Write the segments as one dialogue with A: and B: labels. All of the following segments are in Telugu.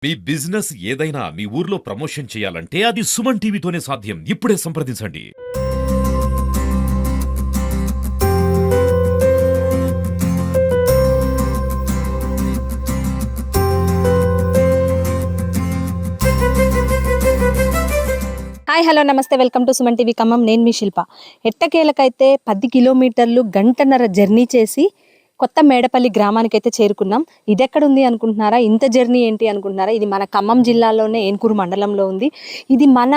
A: మీ బిజినెస్ ఏదైనా మీ ఊర్లో ప్రమోషన్ చేయాలంటే అది సుమన్ టీవీతోనే సాధ్యం. ఇప్పుడే సంప్రదించండి.
B: హాయ్ హలో నమస్తే welcome to Suman TV Khammam. నేను మీ శిల్ప. ఎట్టకేలకైతే 10 కిలోమీటర్లు గంటన్నర జర్నీ చేసి కొత్త మేడపల్లి గ్రామానికైతే చేరుకున్నాం. ఇది ఎక్కడుంది అనుకుంటున్నారా? ఇంత జర్నీ ఏంటి అనుకుంటున్నారా? ఇది మన ఖమ్మం జిల్లాలోనే ఏన్కూరు మండలంలో ఉంది. ఇది మన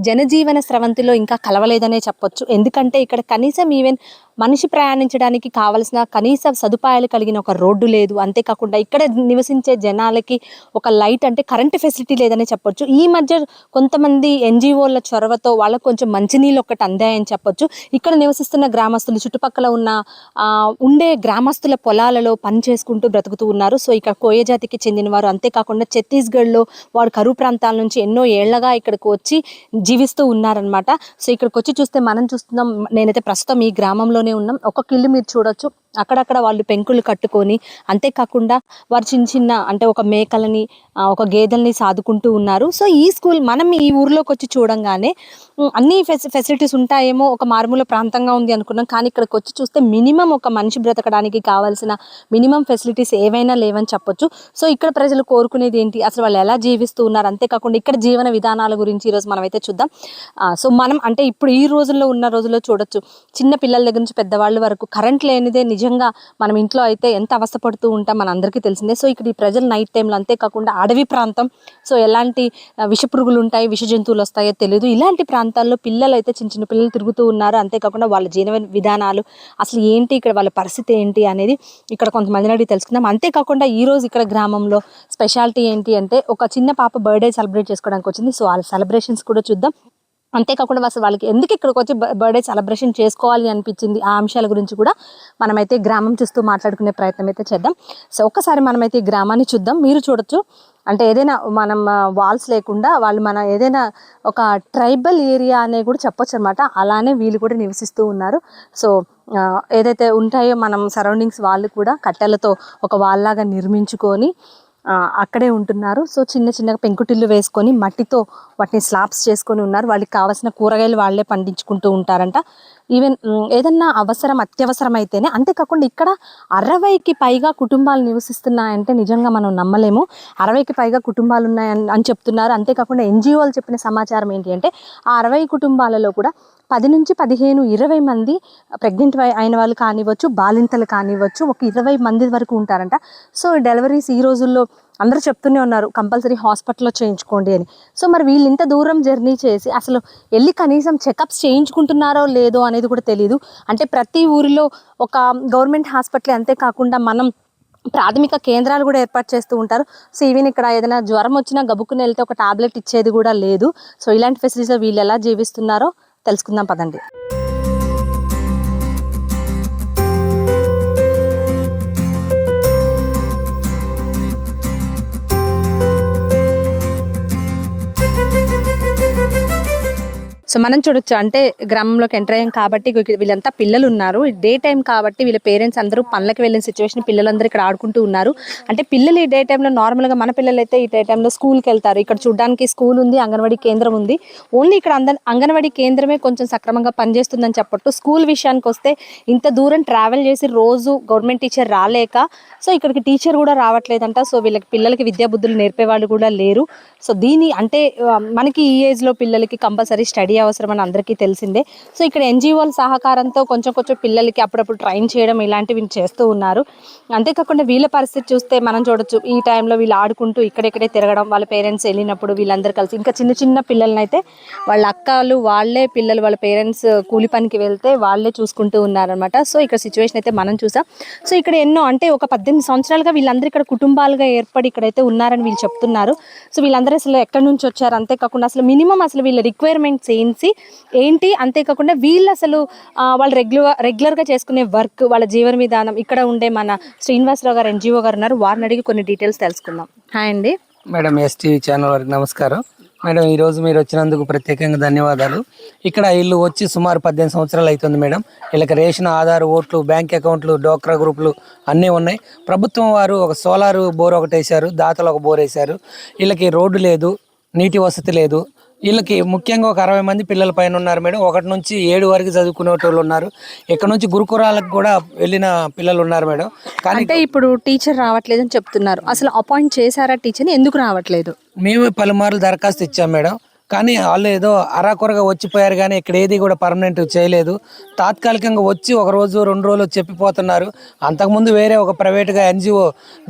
B: జనజీవన స్రవంతిలో ఇంకా కలవలేదనే చెప్పొచ్చు. ఎందుకంటే ఇక్కడ కనీసం ఈవెన్ మనిషి ప్రయాణించడానికి కావలసిన కనీస సదుపాయాలు కలిగిన ఒక రోడ్డు లేదు. అంతేకాకుండా ఇక్కడ నివసించే జనాలకి ఒక లైట్ అంటే కరెంట్ ఫెసిలిటీ లేదనే చెప్పొచ్చు. ఈ మధ్య కొంతమంది ఎన్జిఓల చొరవతో వాళ్ళకు కొంచెం మంచినీళ్ళు ఒకటి అందాయని చెప్పొచ్చు. ఇక్కడ నివసిస్తున్న గ్రామస్తులు చుట్టుపక్కల ఉన్న ఉండే గ్రామస్తుల పొలాలలో పని చేసుకుంటూ బ్రతుకుతూ ఉన్నారు. సో ఇక్కడ కోయ జాతికి చెందిన వారు, అంతేకాకుండా ఛత్తీస్గఢ్లో వాడు కరువు ప్రాంతాల నుంచి ఎన్నో ఏళ్లగా ఇక్కడికి వచ్చి జీవిస్తూ ఉన్నారనమాట. సో ఇక్కడికి వచ్చి చూస్తే మనం చూస్తున్నాం, నేనైతే ప్రస్తుతం ఈ గ్రామంలోనే ఉన్నాం. ఒక్కొక్క ఇల్లు మీరు చూడొచ్చు, అక్కడక్కడ వాళ్ళు పెంకులు కట్టుకొని, అంతేకాకుండా వారు చిన్న చిన్న అంటే ఒక మేకలని ఒక గేదెల్ని సాదుకుంటూ ఉన్నారు. సో ఈ స్కూల్ మనం ఈ ఊర్లోకి వచ్చి చూడంగానే అన్ని ఫెసిలిటీస్ ఉంటాయేమో, ఒక మారుమూల ప్రాంతంగా ఉంది అనుకున్నాం. కానీ ఇక్కడికి వచ్చి చూస్తే మినిమం ఒక మనిషి బ్రతకడానికి కావాల్సిన మినిమం ఫెసిలిటీస్ ఏవైనా లేవని చెప్పొచ్చు. సో ఇక్కడ ప్రజలు కోరుకునేది ఏంటి, అసలు వాళ్ళు ఎలా జీవిస్తూ ఉన్నారు, అంతేకాకుండా ఇక్కడ జీవన విధానాల గురించి ఈరోజు మనమైతే చూద్దాం. సో మనం అంటే ఇప్పుడు ఈ రోజుల్లో ఉన్న రోజుల్లో చూడొచ్చు, చిన్న పిల్లల దగ్గర నుంచి పెద్దవాళ్ళ వరకు కరెంట్ లేనిదే నిజంగా మనం ఇంట్లో అయితే ఎంత అవస్థపడుతూ ఉంటాం మన అందరికీ తెలిసిందే. సో ఇక్కడ ఈ ప్రజలు నైట్ టైంలో, అంతేకాకుండా అడవి ప్రాంతం, సో ఎలాంటి విషపురుగులు ఉంటాయి, విష జంతువులు వస్తాయో తెలియదు. ఇలాంటి ప్రాంతాల్లో పిల్లలు అయితే చిన్న చిన్న పిల్లలు తిరుగుతూ ఉన్నారు. అంతేకాకుండా వాళ్ళ జీవన విధానాలు అసలు ఏంటి, ఇక్కడ వాళ్ళ పరిస్థితి ఏంటి అనేది ఇక్కడ కొంతమందిని అడిగి తెలుసుకుందాం. అంతేకాకుండా ఈ రోజు ఇక్కడ గ్రామంలో స్పెషాలిటీ ఏంటి అంటే, ఒక చిన్న పాప బర్త్డే సెలబ్రేట్ చేసుకోవడానికి వచ్చింది. సో వాళ్ళ సెలబ్రేషన్స్ కూడా చూద్దాం. అంతేకాకుండా అసలు వాళ్ళకి ఎందుకు ఇక్కడికి వచ్చి బర్త్డే సెలబ్రేషన్ చేసుకోవాలి అనిపించింది, ఆ అంశాల గురించి కూడా మనమైతే గ్రామం చూస్తూ మాట్లాడుకునే ప్రయత్నం అయితే చేద్దాం. సో ఒక్కసారి మనమైతే ఈ గ్రామాన్ని చూద్దాం. మీరు చూడొచ్చు, అంటే ఏదైనా మనం వాల్స్ లేకుండా వాళ్ళు మన ఏదైనా ఒక ట్రైబల్ ఏరియా అనే కూడా చెప్పొచ్చు అనమాట. అలానే వీళ్ళు కూడా నివసిస్తూ ఉన్నారు. సో ఏదైతే ఉంటాయో మనం సరౌండింగ్స్, వాళ్ళు కూడా కట్టెలతో ఒక వాల్లాగా నిర్మించుకొని అక్కడే ఉంటున్నారు. సో చిన్న చిన్నగా పెంకుటిల్లు వేసుకొని మట్టితో వాటిని స్లాబ్స్ చేసుకొని ఉన్నారు. వాళ్ళకి కావాల్సిన కూరగాయలు వాళ్ళే పండించుకుంటూ ఉంటారంట. ఈవెన్ ఏదన్నా అత్యవసరం అయితేనే. అంతేకాకుండా ఇక్కడ 60కి పైగా కుటుంబాలు నివసిస్తున్నాయంటే నిజంగా మనం నమ్మలేము. 60కి పైగా కుటుంబాలు ఉన్నాయని చెప్తున్నారు. అంతేకాకుండా ఎన్జిఓలు చెప్పిన సమాచారం ఏంటి అంటే, ఆ 60 కుటుంబాలలో కూడా 10 నుంచి 15, 20 మంది ప్రెగ్నెంట్ అయిన వాళ్ళు కానివ్వచ్చు, బాలింతలు కానివ్వచ్చు, ఒక 20 మంది వరకు ఉంటారంట. సో డెలివరీస్ ఈ రోజుల్లో అందరూ చెప్తూనే ఉన్నారు, కంపల్సరీ హాస్పిటల్లో చేయించుకోండి అని. సో మరి వీళ్ళు ఇంత దూరం జర్నీ చేసి అసలు వెళ్ళి కనీసం చెకప్స్ చేయించుకుంటున్నారో లేదో అనేది కూడా తెలియదు. అంటే ప్రతి ఊరిలో ఒక గవర్నమెంట్ హాస్పిటల్, అంతేకాకుండా మనం ప్రాథమిక కేంద్రాలు కూడా ఏర్పాటు చేస్తూ ఉంటారు. సో ఈవెన్ ఇక్కడ ఏదైనా జ్వరం వచ్చినా గబుక్కుని వెళ్తే ఒక టాబ్లెట్ ఇచ్చేది కూడా లేదు. సో ఇలాంటి ఫెసిలిటీస్ వీళ్ళు ఎలా జీవిస్తున్నారో తెలుసుకుందాం పదండి. సో మనం చూడొచ్చు, అంటే గ్రామంలోకి ఎంటర్ అయ్యాం కాబట్టి వీళ్ళంతా పిల్లలు ఉన్నారు. డే టైం కాబట్టి వీళ్ళ పేరెంట్స్ అందరూ పనులకు వెళ్ళిన సిచ్యువేషన్, పిల్లలందరూ ఇక్కడ ఆడుకుంటూ ఉన్నారు. అంటే పిల్లలు ఈ డే టైంలో నార్మల్గా మన పిల్లలు అయితే ఈ డే టైంలో స్కూల్కి వెళ్తారు. ఇక్కడ చూడడానికి స్కూల్ ఉంది, అంగన్వాడీ కేంద్రం ఉంది. ఓన్లీ ఇక్కడ అంగన్వాడీ కేంద్రమే కొంచెం సక్రమంగా పనిచేస్తుందని చెప్పట్టు. స్కూల్ విషయానికి వస్తే ఇంత దూరం ట్రావెల్ చేసి రోజు గవర్నమెంట్ టీచర్ రాలేక, సో ఇక్కడికి టీచర్ కూడా రావట్లేదంట. సో వీళ్ళకి పిల్లలకి విద్యాబుద్ధులు నేర్పేవాళ్ళు కూడా లేరు. సో అంటే మనకి ఈ ఏజ్లో పిల్లలకి కంపల్సరీ స్టడీ అవసరం అని అందరికీ తెలిసిందే. సో ఇక్కడ ఎన్జిఓల సహకారంతో కొంచెం పిల్లలకి అప్పుడప్పుడు ట్రైన్ చేయడం ఇలాంటివి చేస్తూ ఉన్నారు. అంతేకాకుండా వీళ్ళ పరిస్థితి చూస్తే మనం చూడొచ్చు, ఈ టైంలో వీళ్ళు ఆడుకుంటూ ఇక్కడెక్కడే తిరగడం, వాళ్ళ పేరెంట్స్ వెళ్ళినప్పుడు వీళ్ళందరూ కలిసి, ఇంకా చిన్న చిన్న పిల్లల్ని అయితే వాళ్ళ అక్కలు వాళ్ళే పిల్లలు వాళ్ళ పేరెంట్స్ కూలి పనికి వెళ్తే వాళ్ళే చూసుకుంటూ ఉన్నారనమాట. సో ఇక్కడ సిచ్యువేషన్ అయితే మనం చూసాం. సో ఇక్కడ ఎన్నో అంటే ఒక 18 సంవత్సరాలుగా వీళ్ళందరూ ఇక్కడ కుటుంబాలుగా ఏర్పడి ఇక్కడైతే ఉన్నారని వీళ్ళు చెప్తున్నారు. సో వీళ్ళందరూ అసలు ఎక్కడి నుంచి వచ్చారు, అంతేకాకుండా అసలు మినిమం అసలు వీళ్ళ రిక్వైర్మెంట్స్ ఏంటి, అంతేకాకుండా వీళ్ళు అసలు వాళ్ళు రెగ్యులర్గా చేసుకునే వర్క్, వాళ్ళ జీవన విధానం. ఇక్కడ ఉండే మన శ్రీనివాసరావు గారు ఎన్జిఓ గారు ఉన్నారు, వారిని అడిగి కొన్ని డీటెయిల్స్ తెలుసుకుందాం. హాయ్ అండి.
C: మేడం, ఎస్టీవీ ఛానల్ వారికి నమస్కారం. మేడం ఈరోజు మీరు వచ్చినందుకు ప్రత్యేకంగా ధన్యవాదాలు. ఇక్కడ ఇల్లు వచ్చి సుమారు 18 సంవత్సరాలు అవుతుంది మేడం. వీళ్ళకి రేషన్, ఆధార్, ఓట్లు, బ్యాంక్ అకౌంట్లు, డోక్రా గ్రూపులు అన్నీ ఉన్నాయి. ప్రభుత్వం వారు ఒక సోలార్ బోర్ ఒకటి వేశారు, దాతలు ఒక బోర్ వేశారు. వీళ్ళకి రోడ్డు లేదు, నీటి వసతి లేదు. వీళ్ళకి ముఖ్యంగా ఒక 60 మంది పిల్లల పైన ఉన్నారు మేడం. 1 నుంచి 7 వరకు చదువుకునే వాళ్ళు ఉన్నారు. ఇక్కడ నుంచి గురుకులాలకు కూడా వెళ్ళిన పిల్లలు ఉన్నారు మేడం. కానీ
B: అంటే ఇప్పుడు టీచర్ రావట్లేదు అని చెప్తున్నారు. అసలు అపాయింట్ చేశారా టీచర్ని? ఎందుకు రావట్లేదు?
C: మేమే పలుమార్లు దరఖాస్తు ఇచ్చాం మేడం. కానీ వాళ్ళు ఏదో అరాకొరగా వచ్చిపోయారు, కానీ ఇక్కడ ఏది కూడా పర్మనెంట్ చేయలేదు. తాత్కాలికంగా వచ్చి 1 రోజు 2 రోజులు చెప్పిపోతున్నారు. అంతకుముందు వేరే ఒక ప్రైవేట్గా ఎన్జిఓ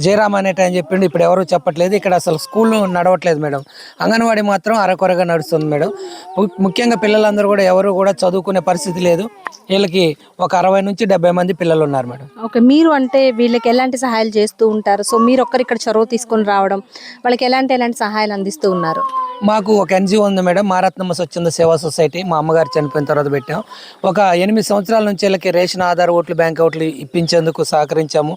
C: జయరామ్ అనేట అని చెప్పిండు. ఇప్పుడు ఎవరు చెప్పట్లేదు. ఇక్కడ అసలు స్కూల్ నడవట్లేదు మేడం. అంగన్వాడీ మాత్రం అరకొరగా నడుస్తుంది మేడం. ముఖ్యంగా పిల్లలందరూ కూడా ఎవరు కూడా చదువుకునే పరిస్థితి లేదు. వీళ్ళకి ఒక 60 నుంచి 70 మంది పిల్లలు ఉన్నారు మేడం.
B: ఓకే, మీరు అంటే వీళ్ళకి ఎలాంటి సహాయాలు చేస్తూ ఉంటారు? సో మీరు ఒక్కరు ఇక్కడ చొరవ తీసుకొని రావడం, వాళ్ళకి ఎలాంటి సహాయాలు అందిస్తూ ఉన్నారు?
C: మాకు ఒక ఎన్జిఓ ఉంది మేడం, మారత్నమ్మ స్వచ్ఛంద సేవా సొసైటీ. మా అమ్మగారు చనిపోయిన తర్వాత పెట్టాం. ఒక 8 సంవత్సరాల నుంచి వీళ్ళకి రేషన్, ఆధార్, ఓట్లు, బ్యాంక్ ఓట్లు ఇప్పించేందుకు సహకరించాము.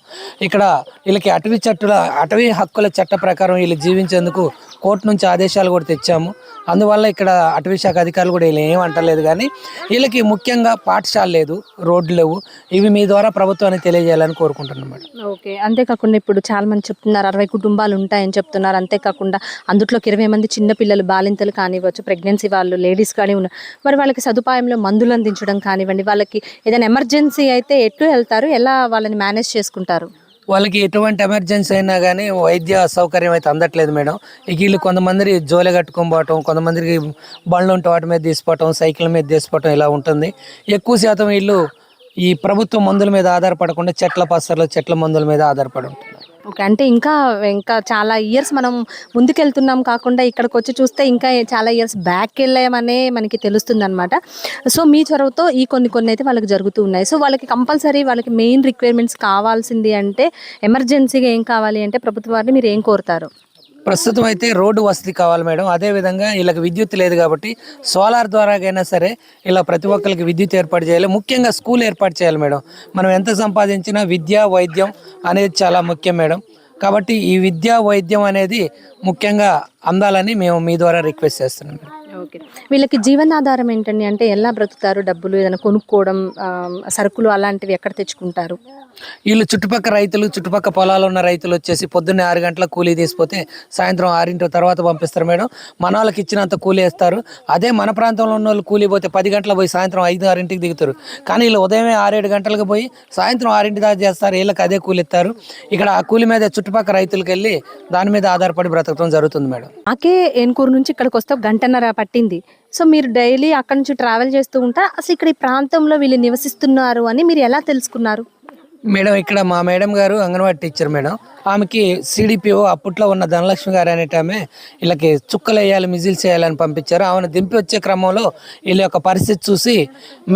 C: ఇక్కడ వీళ్ళకి అటవీ హక్కుల చట్ట ప్రకారం వీళ్ళు జీవించేందుకు కోర్టు నుంచి ఆదేశాలు కూడా తెచ్చాము. అందువల్ల ఇక్కడ అటవీ శాఖ అధికారులు కూడా వీళ్ళు ఏం అంటలేదు. కానీ వీళ్ళకి ముఖ్యంగా పాఠశాల లేదు, రోడ్లు లేవు. ఇవి మీ ద్వారా ప్రభుత్వానికి తెలియజేయాలని కోరుకుంటున్నాం మేడం.
B: ఓకే, అంతేకాకుండా ఇప్పుడు చాలా మంది చెప్తున్నారు 60 కుటుంబాలు ఉంటాయని చెప్తున్నారు. అంతేకాకుండా అందులోకి 20 మంది చిన్నపిల్లలు, బాలింతలు కానివ్వచ్చు, ప్రెగ్నెన్సీ వాళ్ళు, లేడీస్ కానీ ఉన్నారు. మరి వాళ్ళకి సదుపాయంలో మందులు అందించడం కానివ్వండి, వాళ్ళకి ఏదైనా ఎమర్జెన్సీ అయితే ఎటు వెళ్తారు, ఎలా వాళ్ళని మేనేజ్ చేసుకుంటారు?
C: వాళ్ళకి ఎటువంటి ఎమర్జెన్సీ అయినా కానీ వైద్య సౌకర్యం అయితే అందట్లేదు మేడం. ఇక వీళ్ళు కొంతమంది జోలె కట్టుకొని పోవటం, కొంతమందికి బండ్లు ఉంటే వాటి మీద తీసిపోవటం, సైకిల్ మీద తీసిపోవటం ఇలా ఉంటుంది. ఎక్కువ శాతం వీళ్ళు ఈ ప్రభుత్వ మందుల మీద ఆధారపడకుండా చెట్ల పసర్లు, చెట్ల మందుల మీద ఆధారపడి ఉంటున్నారు.
B: ఓకే, అంటే ఇంకా చాలా ఇయర్స్ మనం ముందుకెళ్తున్నాం కాకుండా ఇక్కడికి వచ్చి చూస్తే ఇంకా చాలా ఇయర్స్ బ్యాక్ వెళ్ళామనే మనకి తెలుస్తుంది అనమాట. సో మీ చొరవతో ఈ కొన్ని అయితే వాళ్ళకి జరుగుతూ ఉన్నాయి. సో వాళ్ళకి కంపల్సరీ వాళ్ళకి మెయిన్ రిక్వైర్మెంట్స్ కావాల్సింది అంటే ఎమర్జెన్సీగా ఏం కావాలి అంటే ప్రభుత్వం వారిని మీరు ఏం కోరుతారు?
C: ప్రస్తుతం అయితే రోడ్డు వసతి కావాలి మేడం. అదేవిధంగా వీళ్ళకి విద్యుత్ లేదు కాబట్టి సోలార్ ద్వారాగైనా సరే ఇలా ప్రతి ఒక్కరికి విద్యుత్ ఏర్పాటు చేయాలి. ముఖ్యంగా స్కూల్ ఏర్పాటు చేయాలి మేడం. మనం ఎంత సంపాదించినా విద్య, వైద్యం అనేది చాలా ముఖ్యం మేడం. కాబట్టి ఈ విద్య, వైద్యం అనేది ముఖ్యంగా అందాలని మేము మీ ద్వారా రిక్వెస్ట్ చేస్తున్నాం మేడం.
B: ఓకే, వీళ్ళకి జీవనాధారం ఏంటండి? అంటే ఎలా బ్రతుకుతారు? డబ్బులు ఏదైనా కొనుక్కోవడం, సరుకులు అలాంటివి ఎక్కడ తెచ్చుకుంటారు?
C: వీళ్ళు చుట్టుపక్క పొలాలు ఉన్న రైతులు వచ్చేసి పొద్దున్నే 6 గంటలకు కూలీ తీసిపోతే సాయంత్రం 6 తర్వాత పంపిస్తారు మేడం. మన వాళ్ళకి ఇచ్చినంత కూలీ వేస్తారు. అదే మన ప్రాంతంలో ఉన్న వాళ్ళు కూలీ పోతే 10 గంటలకు పోయి సాయంత్రం 5-6 దిగుతారు. కానీ వీళ్ళు ఉదయమే 6-7 గంటలకు పోయి సాయంత్రం 6 దాకా చేస్తారు. వీళ్ళకి అదే కూలీ ఇస్తారు. ఇక్కడ ఆ కూలీ మీద చుట్టుపక్కల రైతులకు వెళ్ళి దాని మీద ఆధారపడి బ్రతకడం జరుగుతుంది మేడం.
B: నాకే ఏనుకూరు నుంచి ఇక్కడికి వస్తే 1.5 గంట పట్టింది. సో మీరు డైలీ అక్కడ నుంచి ట్రావెల్ చేస్తూ ఉంటా? అసలు ఇక్కడ ఈ ప్రాంతంలో వీళ్ళు నివసిస్తున్నారు అని మీరు ఎలా తెలుసుకున్నారు?
C: మేడం ఇక్కడ మా మేడం గారు అంగన్వాడీ టీచర్ మేడం. ఆమెకి సిడిపిఓ అప్పట్లో ఉన్న ధనలక్ష్మి గారు అనేట ఆమె వీళ్ళకి చుక్కలు వేయాలి, మిజిల్స్ వేయాలని పంపించారు. ఆమెను దింపి వచ్చే క్రమంలో వీళ్ళ యొక్క పరిస్థితి చూసి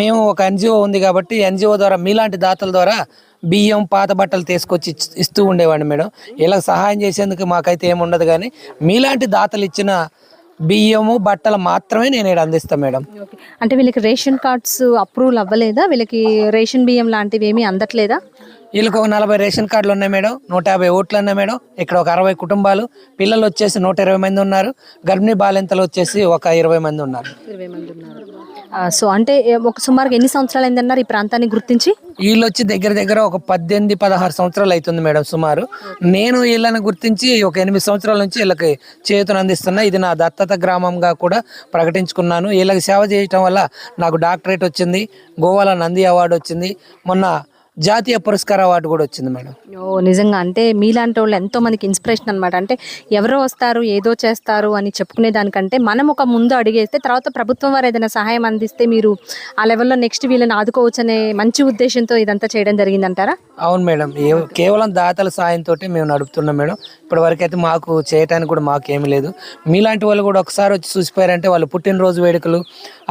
C: మేము ఒక ఎన్జిఓ ఉంది కాబట్టి ఎన్జిఓ ద్వారా మీలాంటి దాతల ద్వారా బియ్యం, పాత బట్టలు తీసుకొచ్చి ఇస్తూ ఉండేవాడిని మేడం. ఇలా సహాయం చేసేందుకు మాకైతే ఏముండదు, కానీ మీలాంటి దాతలు ఇచ్చిన బియ్యము, బట్టలు మాత్రమే నేను ఇక్కడ అందిస్తాను మేడం.
B: అంటే వీళ్ళకి రేషన్ కార్డ్స్ అప్రూవల్ అవ్వలేదా? వీళ్ళకి రేషన్ బియ్యం లాంటివి ఏమీ అందట్లేదా?
C: వీళ్ళకి ఒక 40 రేషన్ కార్డులు ఉన్నాయి మేడం, 150 ఓట్లు ఉన్నాయి మేడం. ఇక్కడ ఒక 60 కుటుంబాలు, పిల్లలు వచ్చేసి 120 మంది ఉన్నారు. గర్భిణీ బాలింతలు వచ్చేసి ఒక 20 మంది ఉన్నారు.
B: 20 మంది ఉన్నారు. సో అంటే ఒక సుమారుగా ఎన్ని సంవత్సరాలు అయిందన్నారు ఈ ప్రాంతాన్ని గుర్తించి?
C: వీళ్ళు వచ్చి దగ్గర ఒక 18-16 సంవత్సరాలు అవుతుంది మేడం సుమారు. నేను వీళ్ళని గుర్తించి ఒక 8 సంవత్సరాల నుంచి వీళ్ళకి చేతులు అందిస్తున్నా. ఇది నా దత్తత గ్రామంగా కూడా ప్రకటించుకున్నాను. వీళ్ళకి సేవ చేయటం వల్ల నాకు డాక్టరేట్ వచ్చింది, గోవాల నంది అవార్డు వచ్చింది, మొన్న జాతీయ పురస్కార అవార్డు కూడా వచ్చింది మేడం.
B: ఓ నిజంగా, అంటే మీలాంటి వాళ్ళు ఎంతో మనకి ఇన్స్పిరేషన్ అనమాట. అంటే ఎవరో వస్తారు ఏదో చేస్తారు అని చెప్పుకునే దానికంటే మనం ఒక ముందు అడిగేస్తే తర్వాత ప్రభుత్వం వారు ఏదైనా సహాయం అందిస్తే మీరు ఆ లెవెల్లో నెక్స్ట్ వీళ్ళని ఆదుకోవచ్చు అనే మంచి ఉద్దేశంతో ఇదంతా చేయడం జరిగిందంటారా?
C: అవును మేడం, కేవలం దాతల సాయంతో మేము నడుపుతున్నాం మేడం. ఇప్పటి వరకు అయితే మాకు చేయటానికి కూడా మాకేమీ లేదు. మీలాంటి వాళ్ళు కూడా ఒకసారి వచ్చి చూసిపోయారంటే వాళ్ళు పుట్టినరోజు వేడుకలు,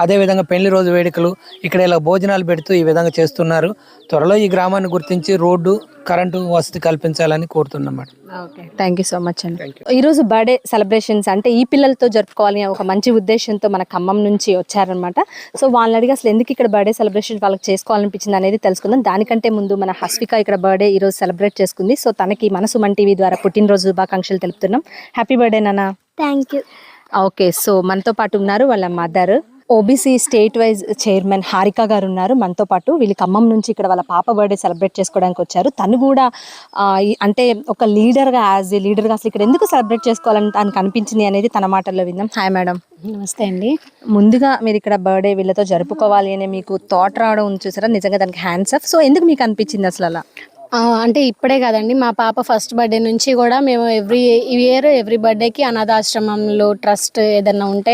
C: అదేవిధంగా పెళ్లి రోజు వేడుకలు ఇక్కడ ఇలా భోజనాలు పెడుతూ ఈ విధంగా చేస్తున్నారు. త్వరలో ఈ గ్రామాన్ని గుర్తించి రోడ్డు, కరెంటు వసతి కల్పించాలని కోరుతున్నాం madam.
B: Okay, thank you so much అండి. ఈరోజు బర్త్డే సెలబ్రేషన్స్ అంటే ఈ పిల్లలతో జరుపుకోవాలి ఒక మంచి ఉద్దేశంతో మన ఖమ్మం నుంచి వచ్చారనమాట. సో వాళ్ళని అడిగి అసలు ఎందుకు ఇక్కడ బర్త్డే సెలబ్రేషన్ వాళ్ళకి చేసుకోవాలనిపించింది అనేది తెలుసుకుందాం. దానికంటే ముందు మన హస్విక ఇక్కడ బర్త్డే ఈరోజు సెలబ్రేట్ చేసుకుంది. సో తనకి మన సుమన్ టీవీ ద్వారా పుట్టినరోజు శుభాకాంక్షలు తెలుపుతున్నాం. హ్యాపీ బర్త్డే నాన్న.
D: Thank you.
B: ఓకే, సో మనతో పాటు ఉన్నారు వాళ్ళ mother, OBC state wise chairman Harika గారు ఉన్నారు మనతో పాటు. వీళ్ళు ఖమ్మం నుంచి ఇక్కడ వాళ్ళ పాప బర్త్డే సెలబ్రేట్ చేసుకోవడానికి వచ్చారు. తను కూడా అంటే ఒక లీడర్గా, యాజ్ ఏ లీడర్గా అసలు ఇక్కడ ఎందుకు సెలబ్రేట్ చేసుకోవాలని తనకు అనిపించింది అనేది తన మాటల్లో విందాం. Hi madam.
D: నమస్తే అండి.
B: ముందుగా మీరు ఇక్కడ బర్త్డే వీళ్ళతో జరుపుకోవాలి అని మీకు థాట్ రావడం ఉంది చూసారా, నిజంగా దానికి హ్యాండ్స్ ఆఫ్. సో ఎందుకు మీకు అనిపించింది అసలు అలా?
D: అంటే ఇప్పుడే కదండి, మా పాప ఫస్ట్ బర్త్డే నుంచి కూడా మేము ఎవ్రీ ఇయర్ ఎవ్రీ బర్త్డేకి అనాథాశ్రమంలో ట్రస్ట్ ఏదన్నా ఉంటే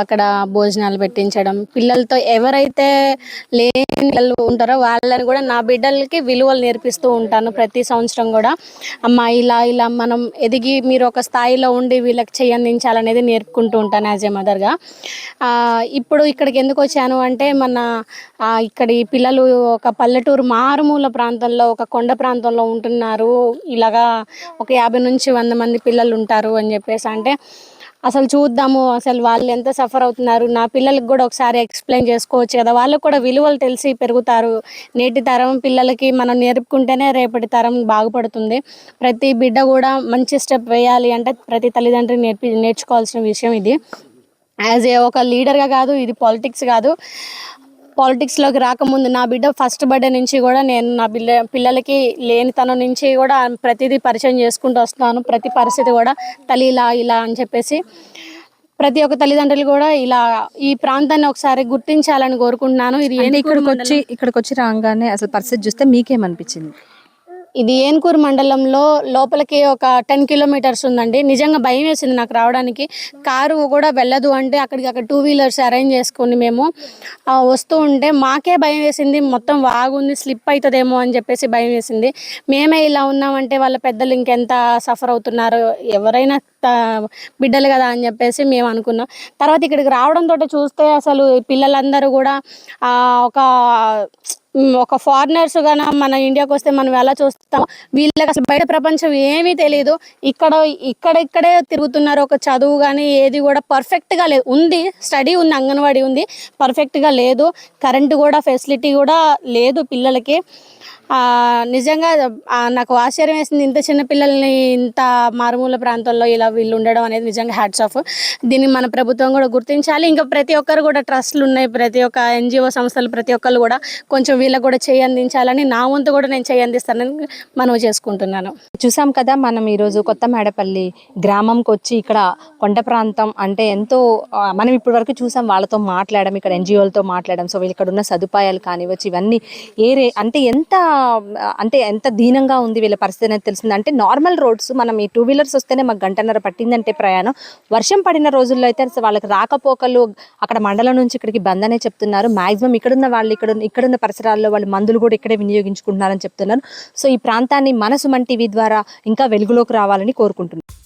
D: అక్కడ భోజనాలు పెట్టించడం, పిల్లలతో ఎవరైతే లేని పిల్లలు ఉంటారో వాళ్ళని కూడా నా బిడ్డలకి విలువలు నేర్పిస్తూ ఉంటాను ప్రతి సంవత్సరం కూడా. అమ్మ ఇలా ఇలా మనం ఎదిగి మీరు ఒక స్థాయిలో ఉండి వీళ్ళకి చేయందించాలనేది నేర్పుకుంటూ ఉంటాను యాజ్ ఏ మదర్గా. ఇప్పుడు ఇక్కడికి ఎందుకు వచ్చాను అంటే ఇక్కడ ఈ పిల్లలు ఒక పల్లెటూరు మారుమూల ప్రాంతంలో ఒక కొండ ప్రాంతంలో ఉంటున్నారు, ఇలాగా ఒక 50 నుంచి 100 మంది పిల్లలు ఉంటారు అని చెప్పేసి అంటే అసలు చూద్దాము అసలు వాళ్ళు ఎంత సఫర్ అవుతున్నారు, నా పిల్లలకి కూడా ఒకసారి ఎక్స్ప్లెయిన్ చేసుకోవచ్చు కదా, వాళ్ళకు కూడా విలువలు తెలిసి పెరుగుతారు. నేటి తరం పిల్లలకి మనం నేర్పుకుంటేనే రేపటి తరం బాగుపడుతుంది. ప్రతి బిడ్డ కూడా మంచి స్టెప్ వేయాలి అంటే ప్రతి తల్లిదండ్రి నేర్చుకోవాల్సిన విషయం ఇది. యాజ్ ఏ ఒక లీడర్గా కాదు, ఇది పాలిటిక్స్ కాదు. పాలిటిక్స్లోకి రాకముందు నా బిడ్డ ఫస్ట్ బర్త్డే నుంచి కూడా నేను నా పిల్లలకి లేనితనం నుంచి కూడా ప్రతిదీ పరిచయం చేసుకుంటూ వస్తున్నాను. ప్రతి పరిస్థితి కూడా తల్లి ఇలా ఇలా అని చెప్పేసి ప్రతి ఒక్క తల్లిదండ్రులు కూడా ఇలా ఈ ప్రాంతాన్ని ఒకసారి గుర్తించాలని కోరుకుంటున్నాను. ఇది
B: అంటే ఇక్కడికి వచ్చి రాగానే అసలు పరిస్థితి చూస్తే మీకేమనిపించింది?
D: ఇది ఏన్కూరు మండలంలో లోపలికి ఒక 10 కిలోమీటర్స్ ఉందండి. నిజంగా భయం వేసింది నాకు రావడానికి. కారు కూడా వెళ్ళదు అంటే అక్కడ 2 వీలర్స్ అరేంజ్ చేసుకుని మేము వస్తూ ఉంటే మాకే భయం వేసింది. మొత్తం వాగుంది, స్లిప్ అవుతుందేమో అని చెప్పేసి భయం వేసింది. మేమే ఇలా ఉన్నామంటే వాళ్ళ పెద్దలు ఇంకెంత సఫర్ అవుతున్నారు, ఎవరైనా బిడ్డలు కదా అని చెప్పేసి మేము అనుకున్నాం. తర్వాత ఇక్కడికి రావడంతో చూస్తే అసలు పిల్లలందరూ కూడా ఒక ఫారినర్స్గా మన ఇండియాకి వస్తే మనం ఎలా చూస్తాం, వీళ్ళకి అసలు బయట ప్రపంచం ఏమీ తెలియదు. ఇక్కడే తిరుగుతున్నారు. ఒక చదువు కానీ ఏది కూడా పర్ఫెక్ట్గా లేదు. ఉంది, స్టడీ ఉంది, అంగన్వాడీ ఉంది, పర్ఫెక్ట్గా లేదు. కరెంటు కూడా ఫెసిలిటీ కూడా లేదు పిల్లలకి. నిజంగా నాకు ఆశ్చర్యం వేసింది, ఇంత చిన్న పిల్లల్ని ఇంత మారుమూల ప్రాంతాల్లో ఇలా వీళ్ళు ఉండడం అనేది నిజంగా హ్యాట్స్ ఆఫ్. దీన్ని మన ప్రభుత్వం కూడా గుర్తించాలి. ఇంకా ప్రతి ఒక్కరు కూడా ట్రస్ట్లు ఉన్నాయి, ప్రతి ఒక్క NGO సంస్థలు ప్రతి ఒక్కరు కూడా కొంచెం వీళ్ళకి కూడా చేయి అందించాలని నా వంతు కూడా నేను చేయి అందిస్తానని మనవి చేసుకుంటున్నాను.
B: చూసాం కదా, మనం ఈరోజు కొత్త మేడపల్లి గ్రామంకి వచ్చి ఇక్కడ కొండ ప్రాంతం అంటే ఎంతో మనం ఇప్పటి వరకు చూసాం, వాళ్ళతో మాట్లాడడం, ఇక్కడ NGOలతో మాట్లాడడం. సో వీళ్ళు ఇక్కడ ఉన్న సదుపాయాలు కానివచ్చు, ఇవన్నీ అంటే ఎంత దీనంగా ఉంది వీళ్ళ పరిస్థితి అనేది తెలిసింది. అంటే నార్మల్ రోడ్స్, మనం ఈ 2 వీలర్స్ వస్తేనే మాకు 1.5 గంట పట్టిందంటే ప్రయాణం. వర్షం పడిన రోజుల్లో అయితే వాళ్ళకి రాకపోకలు అక్కడ మండలం నుంచి ఇక్కడికి బంద్ అనే చెప్తున్నారు. మాక్సిమం ఇక్కడున్న వాళ్ళు ఇక్కడున్న పరిసరాల్లో వాళ్ళు మందులు కూడా ఇక్కడే వినియోగించుకుంటున్నారని చెప్తున్నారు. సో ఈ ప్రాంతాన్ని మన సుమన్ టీవీ ద్వారా ఇంకా వెలుగులోకి రావాలని కోరుకుంటున్నాను.